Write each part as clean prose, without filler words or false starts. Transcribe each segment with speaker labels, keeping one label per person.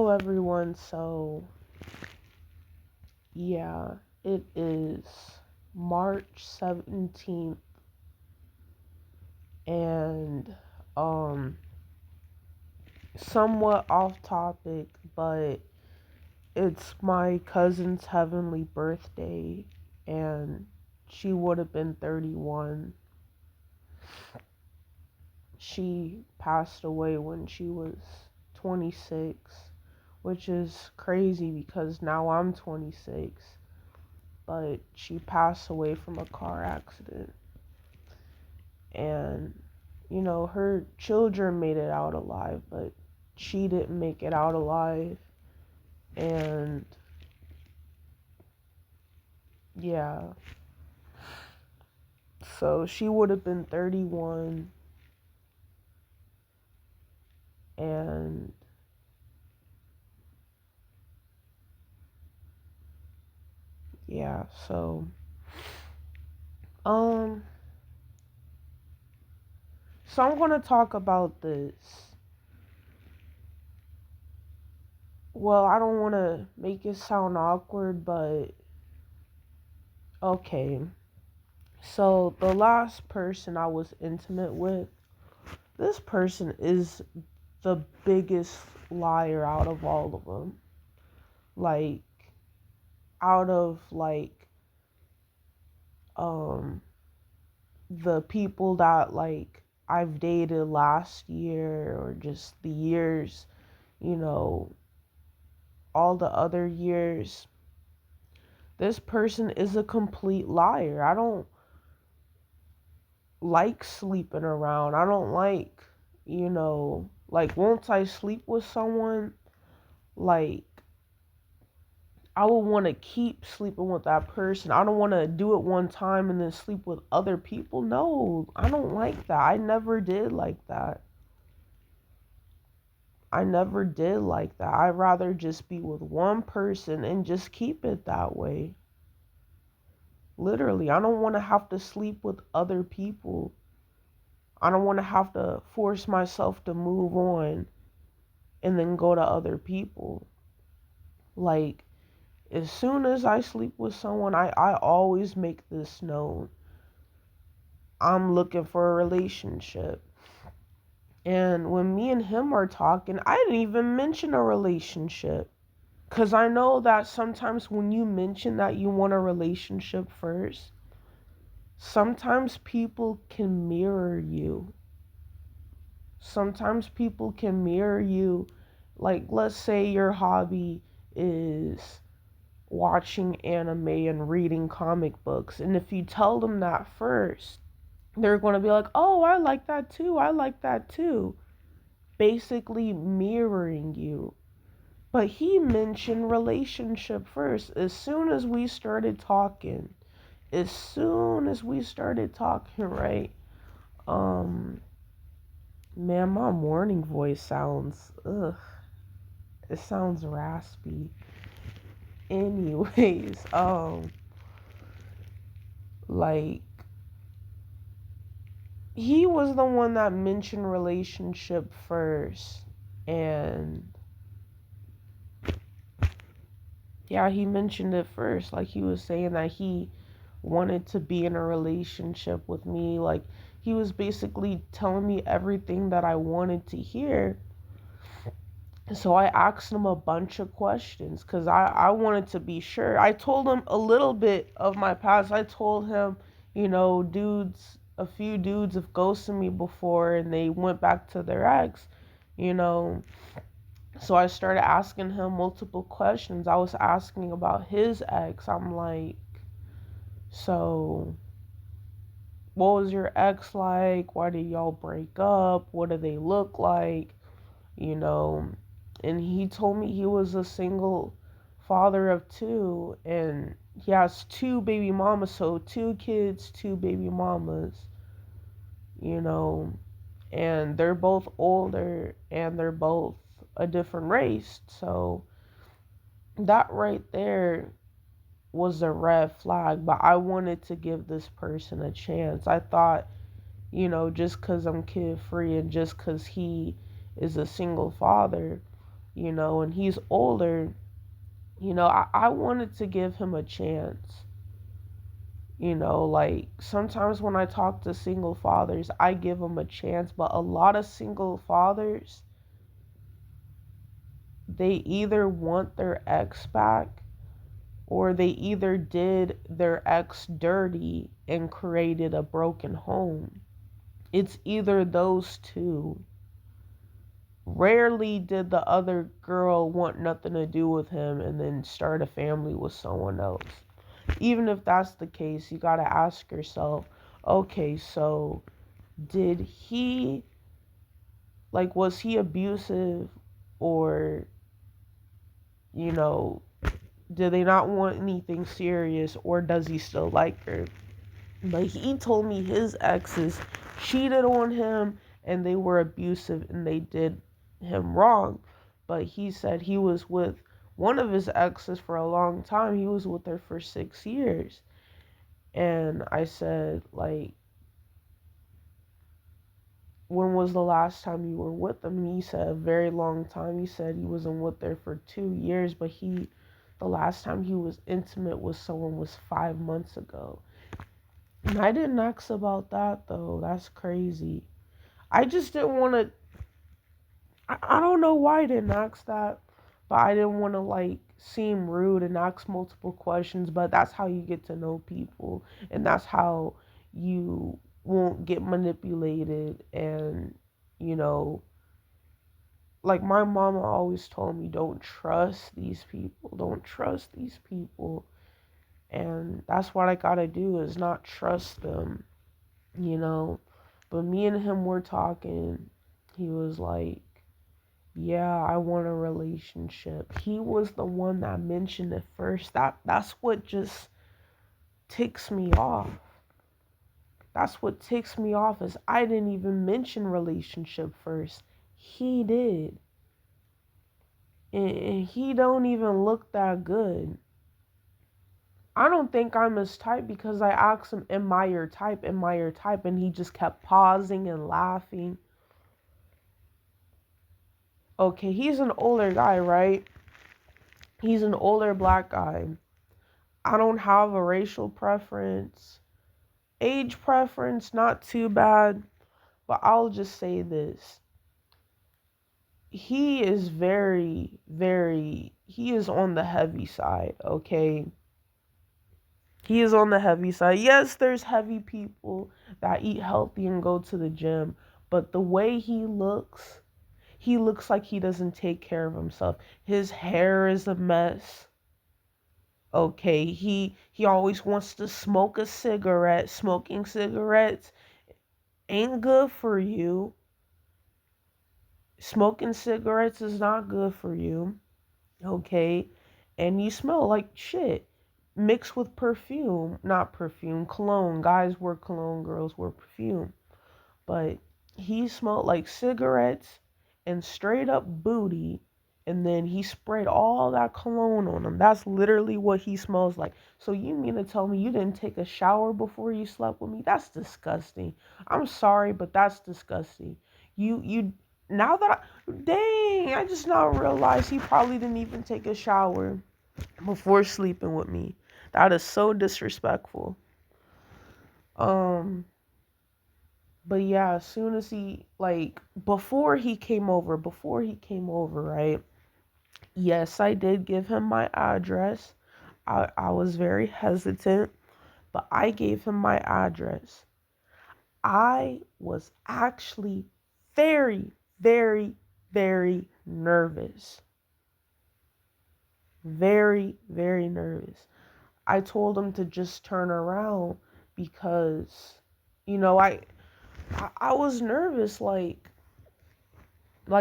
Speaker 1: Hello, everyone. Yeah, it is March 17th, and um, somewhat off topic, but it's my cousin's heavenly birthday, and she would have been 31. She passed away when she was 26, which is crazy because now I'm 26. But she passed away from a car accident. And, her children made it out alive, but she didn't make it out alive. And, yeah, so she would have been 31. And, yeah, um, so I'm going to talk about this. Well, I don't want to make it sound awkward, but okay. So the last person I was intimate with, this person is the biggest liar out of all of them. Like, out of um the people that I've dated last year or just the years, you know, all the other years, this person is a complete liar. I don't like sleeping around. I don't once I sleep with someone, like I would want to keep sleeping with that person. I don't want to do it one time and then sleep with other people. No, I don't like that. I never did like that. I never did like that. I'd rather just be with one person and just keep it that way. Literally, I don't want to have to sleep with other people. I don't want to have to force myself to move on and then go to other people. Like, as soon as I sleep with someone, I always make this known. I'm looking for a relationship. And when me and him are talking, I didn't even mention a relationship. Because I know that sometimes when you mention that you want a relationship first, sometimes people can mirror you. Sometimes people can mirror you. Like, let's say your hobby is watching anime and reading comic books. And if you tell them that first, they're going to be like, oh, I like that too. I like that too. Basically mirroring you. But he mentioned relationship first. As soon as we started talking, right? Um, man, my morning voice sounds, it sounds raspy. Anyways, like, he was the one that mentioned relationship first. And yeah, he mentioned it first. Like, he was saying that he wanted to be in a relationship with me. Like, he was basically telling me everything that I wanted to hear. So I asked him a bunch of questions because I wanted to be sure. I told him a little bit of my past. I told him, a few dudes have ghosted me before and they went back to their ex, you know. So I started asking him multiple questions. I was asking about his ex. I'm like, so what was your ex like? Why did y'all break up? What do they look like? You know, and he told me he was a single father of two and he has two baby mamas, so two kids, two baby mamas, you know, and they're both older and they're both a different race. So that right there was a red flag, but I wanted to give this person a chance. I thought, just because I'm kid free and just because he is a single father, and he's older. I wanted to give him a chance. Like sometimes when I talk to single fathers, I give them a chance, but a lot of single fathers, they either want their ex back or they either did their ex dirty and created a broken home. It's either those two. Rarely did the other girl want nothing to do with him and then start a family with someone else. Even if that's the case, you gotta ask yourself, okay, so did he, like, was he abusive, or, you know, did they not want anything serious, or does he still like her? But he told me his exes cheated on him and they were abusive and they did him wrong. But he said he was with one of his exes for a long time. He was with her for 6 years. And I said, like, when was the last time you were with them? And he said a very long time. He said he wasn't with her for 2 years, but the last time he was intimate with someone was 5 months ago. And I didn't ask about that though. That's crazy. I just didn't want to. I don't know why I didn't ask that, but I didn't want to like seem rude and ask multiple questions. But that's how you get to know people, and that's how you won't get manipulated. And you know, like my mama always told me, don't trust these people. Don't trust these people. And that's what I gotta do, is not trust them, you know. But me and him were talking. He was like, yeah, I want a relationship. He was the one that mentioned it first. That's what just ticks me off. That's what ticks me off, is I didn't even mention relationship first. He did. And he don't even look that good. I don't think I'm his type because I asked him, am I your type? Am I your type? And he just kept pausing and laughing. Okay, he's an older guy, right? He's an older black guy. I don't have a racial preference. Age preference, not too bad. But I'll just say this. He is he is on the heavy side, okay? He is on the heavy side. Yes, there's heavy people that eat healthy and go to the gym, but the way he looks like he doesn't take care of himself. His hair is a mess. Okay, he always wants to smoke a cigarette. Smoking cigarettes ain't good for you. Smoking cigarettes is not good for you. Okay, and you smell like shit mixed with perfume, not perfume, cologne. Guys wear cologne, girls wear perfume. But he smelled like cigarettes and straight up booty, and then he sprayed all that cologne on him. That's literally what he smells like. So you mean to tell me you didn't take a shower before you slept with me? That's disgusting. I'm sorry, but that's disgusting. You now that dang, I just now realized he probably didn't even take a shower before sleeping with me. That is so disrespectful. Um but yeah, as soon as before he came over, right? Yes, I did give him my address. I was very hesitant, but I gave him my address. I was actually very, very, very nervous. Very, very nervous. I told him to just turn around because, you know, I was nervous.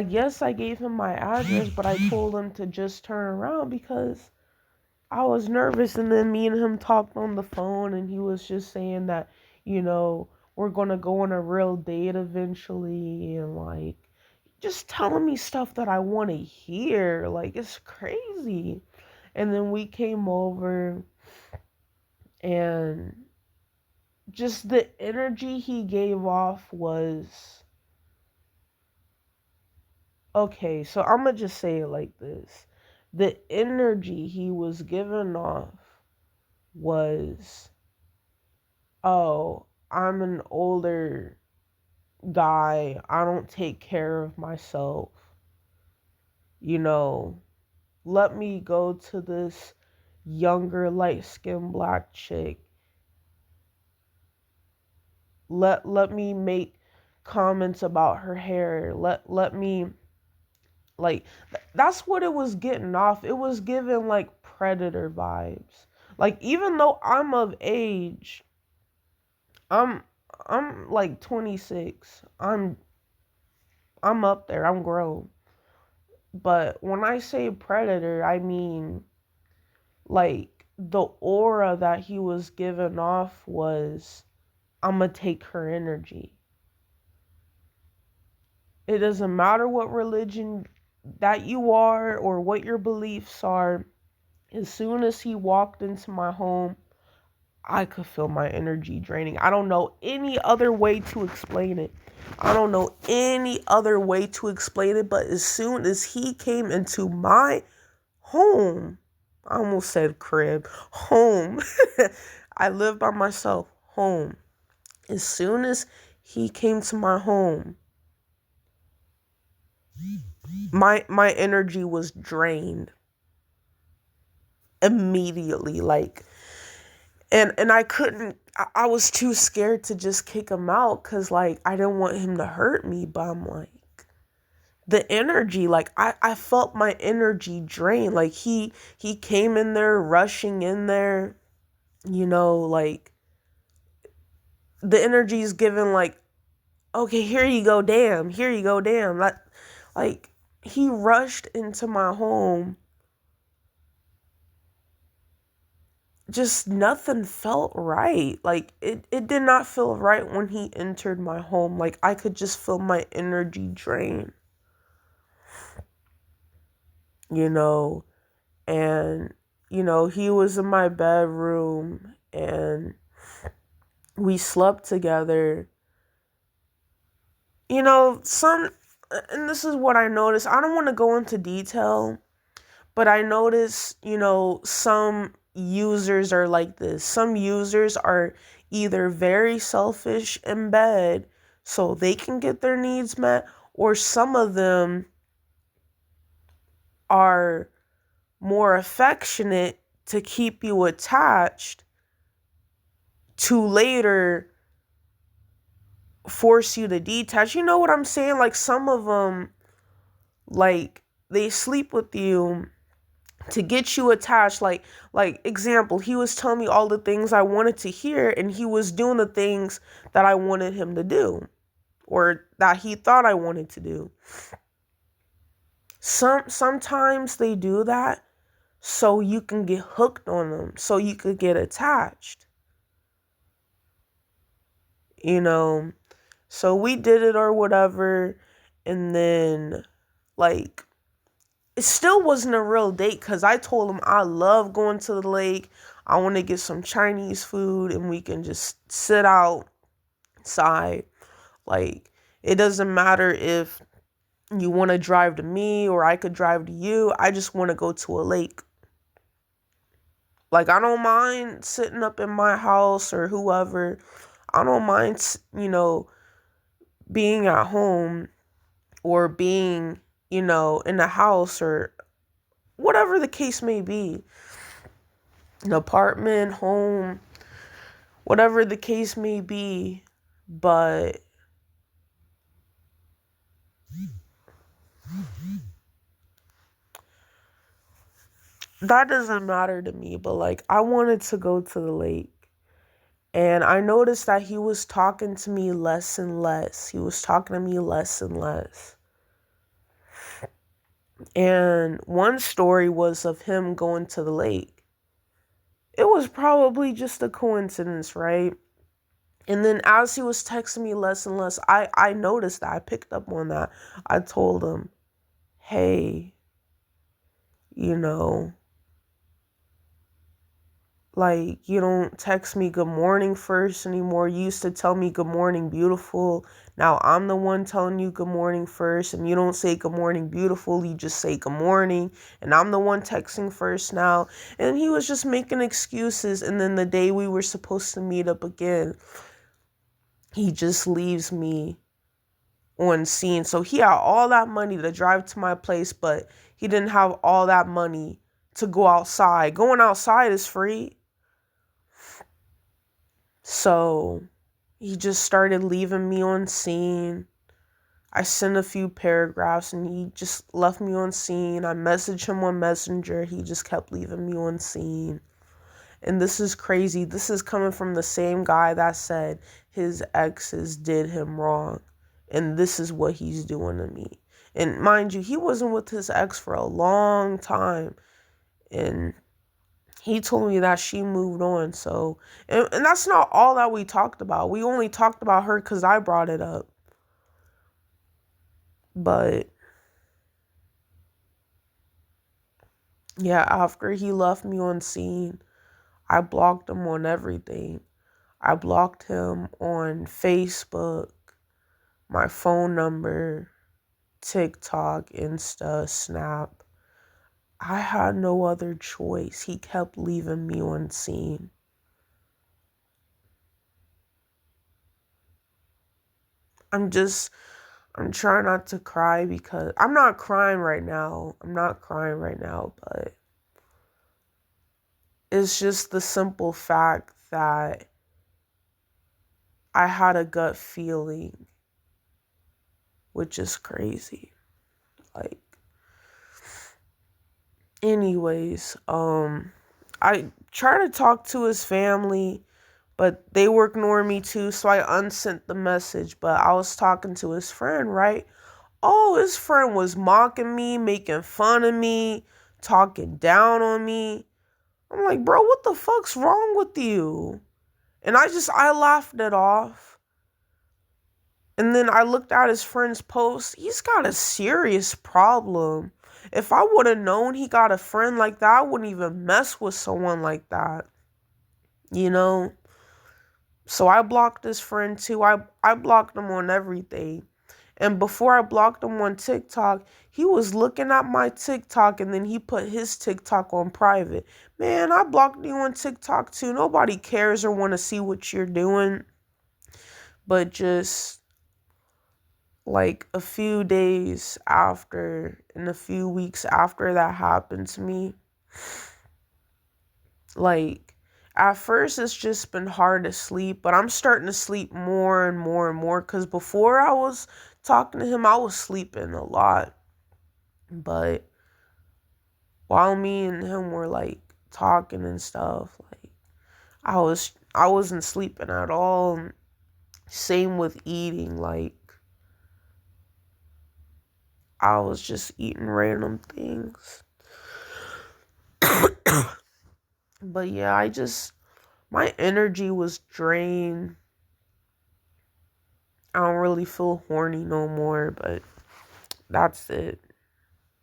Speaker 1: Yes, I gave him my address, but I told him to just turn around because I was nervous. And then me and him talked on the phone, and he was just saying that, we're gonna go on a real date eventually, and like just telling me stuff that I want to hear. Like, it's crazy. And then we came over, and just the energy he gave off was Okay, so I'm gonna just say it like this. The energy he was giving off was, oh, I'm an older guy. I don't take care of myself. You know, let me go to this younger, light skinned black chick. Let me make comments about her hair. Let me like that's what it was getting off. It was giving like predator vibes. Like even though I'm of age, I'm I'm like 26. I'm up there. I'm grown. But when I say predator, I mean like the aura that he was giving off was, I'm gonna take her energy. It doesn't matter what religion that you are or what your beliefs are. As soon as he walked into my home, I could feel my energy draining. I don't know any other way to explain it. I don't know any other way to explain it, but as soon as he came into my home, I almost said crib, home. I live by myself, home. As soon as he came to my home, my energy was drained immediately, like, and I couldn't, I was too scared to just kick him out because like I didn't want him to hurt me, but I'm like, the energy, like I felt my energy drain. Like he came in there rushing in there, like the energy is given like, okay, here you go, damn, here you go, damn. Like he rushed into my home. Just nothing felt right. Like it did not feel right when he entered my home. Like I could just feel my energy drain, you know, and he was in my bedroom and we slept together. Some, and this is what I noticed. I don't want to go into detail, but I notice, some users are like this. Some users are either very selfish in bed so they can get their needs met, or some of them are more affectionate to keep you attached to later force you to detach. You know what I'm saying? Like some of them, like they sleep with you to get you attached. Like example, he was telling me all the things I wanted to hear and he was doing the things that I wanted him to do or that he thought I wanted to do. Sometimes they do that so you can get hooked on them, so you could get attached. So we did it or whatever, and then like it still wasn't a real date because I told him I love going to the lake. I want to get some Chinese food and we can just sit outside. Like, it doesn't matter if you want to drive to me or I could drive to you. I just want to go to a lake. Like, I don't mind sitting up in my house or whoever. I don't mind, being at home or being, in the house or whatever the case may be. An apartment, home, whatever the case may be. But that doesn't matter to me. But like, I wanted to go to the lake. And I noticed that he was talking to me less and less. He was talking to me less and less. And one story was of him going to the lake. It was probably just a coincidence, right? And then as he was texting me less and less, I noticed that. I picked up on that. I told him, hey, Like, you don't text me good morning first anymore. You used to tell me good morning, beautiful. Now I'm the one telling you good morning first, and you don't say good morning, beautiful. You just say good morning, and I'm the one texting first now. And he was just making excuses. And then the day we were supposed to meet up again, he just leaves me on scene. So he had all that money to drive to my place, but he didn't have all that money to go outside. Going outside is free. So he just started leaving me on scene. I sent a few paragraphs and he just left me on scene. I messaged him on Messenger. He just kept leaving me on scene. And this is crazy. This is coming from the same guy that said his exes did him wrong. And this is what he's doing to me. And mind you, he wasn't with his ex for a long time. And he told me that she moved on. So, and that's not all that we talked about. We only talked about her because I brought it up. But yeah, after he left me on scene, I blocked him on everything. I blocked him on Facebook, my phone number, TikTok, Insta, Snap. I had no other choice. He kept leaving me on scene. I'm trying not to cry because I'm not crying right now. But it's just the simple fact that I had a gut feeling, which is crazy. Like, anyways, I try to talk to his family, but they were ignoring me too, so I unsent the message. But I was talking to his friend, right? Oh, his friend was mocking me, making fun of me, talking down on me. I'm like, bro, what the fuck's wrong with you? And I laughed it off. And then I looked at his friend's post. He's got a serious problem. If I would have known he got a friend like that, I wouldn't even mess with someone like that. You know? So I blocked his friend too. I blocked him on everything. And before I blocked him on TikTok, he was looking at my TikTok and then he put his TikTok on private. Man, I blocked you on TikTok too. Nobody cares or want to see what you're doing. But just like a few days after and a few weeks after that happened to me, like at first it's just been hard to sleep, but I'm starting to sleep more and more and more because before I was talking to him, I was sleeping a lot. But while me and him were like talking and stuff, like I wasn't sleeping at all. Same with eating, like I was just eating random things. But yeah, my energy was drained. I don't really feel horny no more, but that's it.